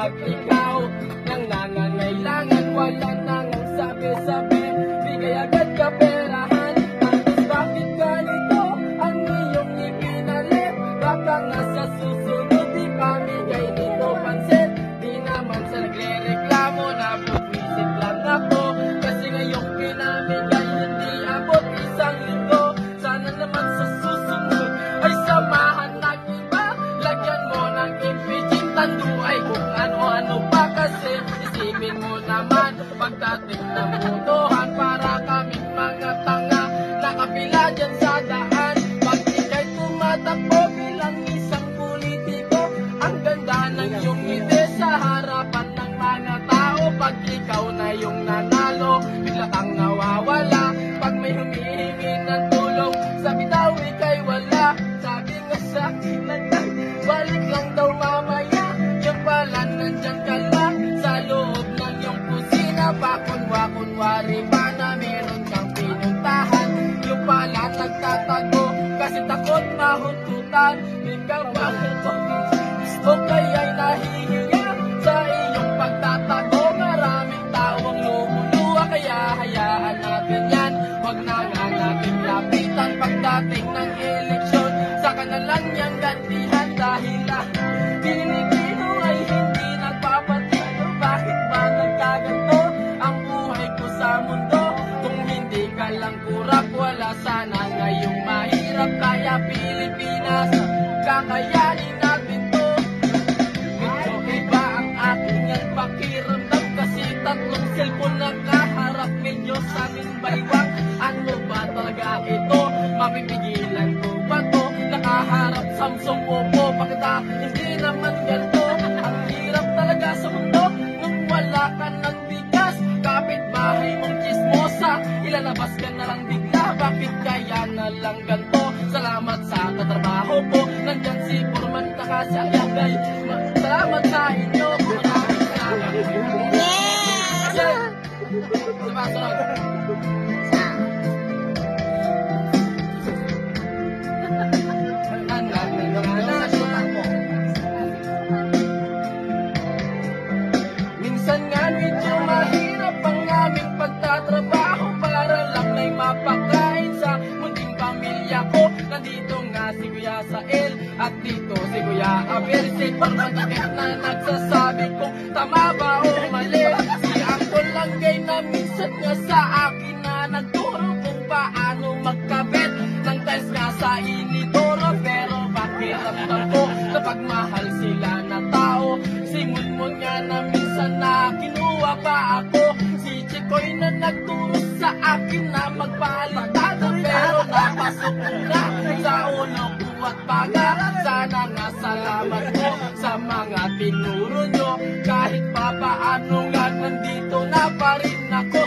pag ikaw nang nangangailangan, wala nang ang sabi-sabi, bigay agad ka perahan. Tapos bakit ganito ang iyong ipinalit? Baka nga sa susunod di pamigay nito pansin. Di naman sa nagre-reklamo, napupwisit lang ako, kasi ngayong pinamigay hindi abot isang linggo. Sana naman sa susunod ay samahan ng iba, lagyan mo ng impiging tanduay kung ano-ano pa, kasi isipin mo naman pagdating ng butuhan, para kaming mga tanga nakapila dyan sa daan. Pag ika'y tumatakbo bilang isang politiko, ang ganda ng iyong ngiti sa harapan ng mga tao. Pag ikaw na yung nanalo, bigla kang nawawala. Pag may humihingi ng tulong, sabi daw ika'y wala. Sabi nga sa akin na balik lang daw mamaya, yung pala nandyan ka lang sa loob ng iyong kusina. Pakunwa-kunwari pa na meron kang pinuntahan, yung pala nagtatago kasi takot mahuntutan. Ikaw bakit gusto kaya'y nahihiya sa iyong pagtatago? Maraming taong lumuluwa, kaya hayaan natin yan. Huwag na nga natin lapitan pagdating ng eleksyon, saka na lang niyang gantihan. Dahil Pilipino ay hindi nagpapatino, bakit ba nagkaganto ang buhay ko sa mundo? Kung hindi ka lang kurap, wala sana ngayong mahirap. Kaya Pilipinas, kakayanin natin to. Medyo iba ang aking yan pakiramdam, kasi tatlong cellphone nakaharap, medyo sa amin baliwang. Ano ba talaga ito? Mapipigilan ko ba to? Nakaharap Samsung, Oppo, pakita hindi naman ganito. Ang hirap talaga sa mundo nung wala ka ng bigas. Kapitbahay mong chismosa, ilalabas ka na lang bigla. Bakit kaya na lang ganito? Salamat sa katrabaho ko, nandyan si Foreman Takasya Yagay. Salamat sa inyo, maraming salamat. Yeah! Sunod. Minsan nga medyo mahirap ang aming pagtatrabaho, para lang na'y mapakain sa munting pamilya ko. Nandito nga si Kuya Sael at dito si Kuya Abel, si Parmanakit na nagsasabi kung tama ba o mali. Si Uncle Langgay na minsan nga sa akin na nagturo kung paano magkabit ng tiles nga sa inidoro. Pero pakiramdam ko kapag mahal sila na tao, singon nga na minsan na kinuha pa ako. Si Chikoy na nagturo sa akin na magpalitada, pero napasok ko na sa ulo ko at paga. Sana nga salamat po sa mga tinuro nyo, kahit pa paano nga nandito na pa rin ako.